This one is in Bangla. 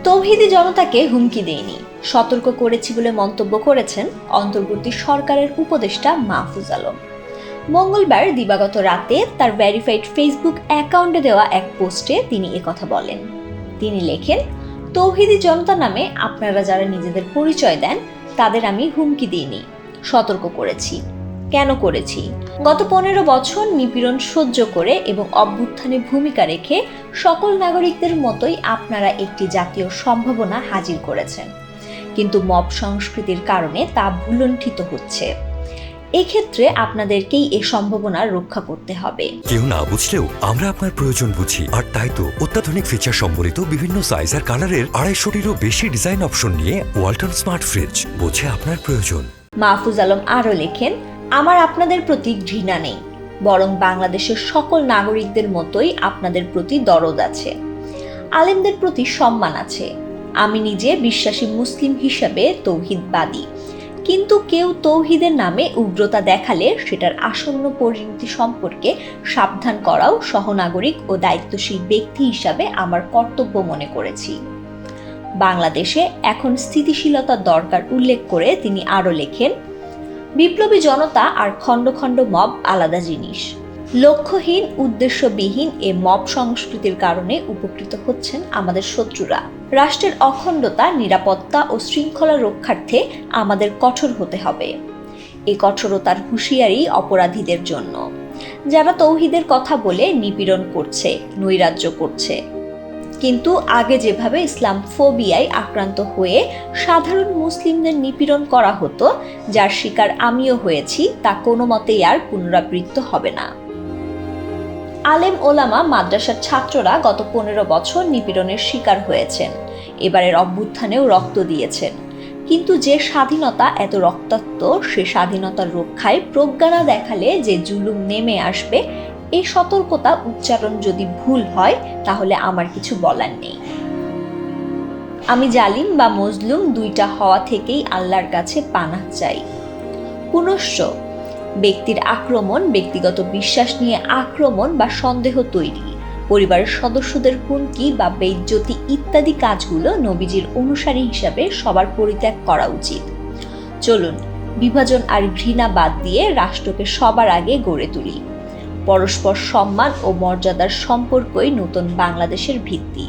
তৌহিদি জনতাকে হুমকি দেয়নি, সতর্ক করেছি বলে মন্তব্য করেছেন অন্তর্বর্তী সরকারের উপদেষ্টা মাহফুজ আলম। মঙ্গলবার দিবাগত রাতে তার ভেরিফাইড ফেসবুক অ্যাকাউন্টে দেওয়া এক পোস্টে তিনি একথা বলেন। তিনি লেখেন, তৌহিদি জনতা নামে আপনারা যারা নিজেদের পরিচয় দেন তাদের আমি হুমকি দিইনি, সতর্ক করেছি। কেন করেছি? গত 15 বছর নিপীড়ন সহ্য করে এবং অভ্যুত্থানে ভূমিকা রেখে সকল নাগরিকদের মতোই আপনারা একটি জাতীয় সম্ভাবনা হাজির করেছেন, কিন্তু মব সংস্কৃতির কারণে তা ভুলণ্ঠিত হচ্ছে। এক্ষেত্রে আপনাদেরকেই এই সম্ভাবনা রক্ষা করতে হবে। কেউ না বুঝলেও আমরা আপনার প্রয়োজন বুঝি, আর তাই তো অত্যাধুনিক ফিচার সম্বলিত বিভিন্ন সাইজ আর কালারের 250-টিরও বেশি ডিজাইন অপশন নিয়ে ওয়ালটন স্মার্ট ফ্রিজ বোঝে আপনার প্রয়োজন। মাহফুজ আলম আরও লেখেন, আমার আপনাদের প্রতি ঘৃণা নেই, বরং বাংলাদেশের সকল নাগরিকদের মতোই আপনাদের প্রতি দরদ আছে, আলেমদের প্রতি সম্মান আছে। আমি নিজে বিশ্বাসী মুসলিম হিসাবে তৌহিদবাদী, কিন্তু কেউ তৌহিদের নামে উগ্রতা দেখালে সেটার আসন্ন পরিণতি সম্পর্কে সাবধান করাও সহনাগরিক ও দায়িত্বশীল ব্যক্তি হিসাবে আমার কর্তব্য মনে করেছি। বাংলাদেশে এখন স্থিতিশীলতার দরকার উল্লেখ করে তিনি আরও লেখেন, বিপ্লবী জনতা আর খণ্ড খণ্ড মব আলাদা জিনিস। লক্ষ্যহীন উদ্দেশ্যবিহীন এ মব সংস্কৃতির কারণে উপকৃত হচ্ছেন আমাদের শত্রুরা। রাষ্ট্রের অখণ্ডতা, নিরাপত্তা ও শৃঙ্খলা রক্ষার্থে আমাদের কঠোর হতে হবে। এই কঠোরতার হুঁশিয়ারি অপরাধীদের জন্য, যারা তৌহিদের কথা বলে নিপীড়ন করছে, নৈরাজ্য করছে, কিন্তু আগে যেভাবে ইসলাম ফোবিয়ায় আক্রান্ত হয়ে সাধারণ মুসলিমদের নিপীড়ন করা হতো, যার শিকার আমিও হয়েছি, তা কোনো মতেই আর পুনরাবৃত্ত হবে না। আলেম ওলামা, মাদ্রাসার ছাত্ররা গত 15 বছর নিপীড়নের শিকার হয়েছেন, এবারের অভ্যুত্থানেও রক্ত দিয়েছেন, কিন্তু যে স্বাধীনতা এত রক্তাক্ত, সে স্বাধীনতার রক্ষায় প্রজ্ঞা না দেখালে যে জুলুম নেমে আসবে, এই সতর্কতা উচ্চারণ যদি ভুল হয় তাহলে আমার কিছু বলার নেই। আমি জালিম বা মজলুম দুইটা হওয়া থেকেই আল্লাহর কাছে পানাহ চাই। পুনশ্চ ব্যক্তির আক্রমণ, ব্যক্তিগত বিশ্বাস নিয়ে আক্রমণ বা সন্দেহ তৈরি, পরিবারের সদস্যদের হুমকি বা বেইজ্জতি ইত্যাদি কাজগুলো নবীজির অনুসারী হিসাবে সবার পরিত্যাগ করা উচিত। চলুন বিভাজন আর ঘৃণা বাদ দিয়ে রাষ্ট্রকে সবার আগে গড়ে তুলি। পরস্পর সম্মান ও মর্যাদার সম্পর্কই নতুন বাংলাদেশের ভিত্তি।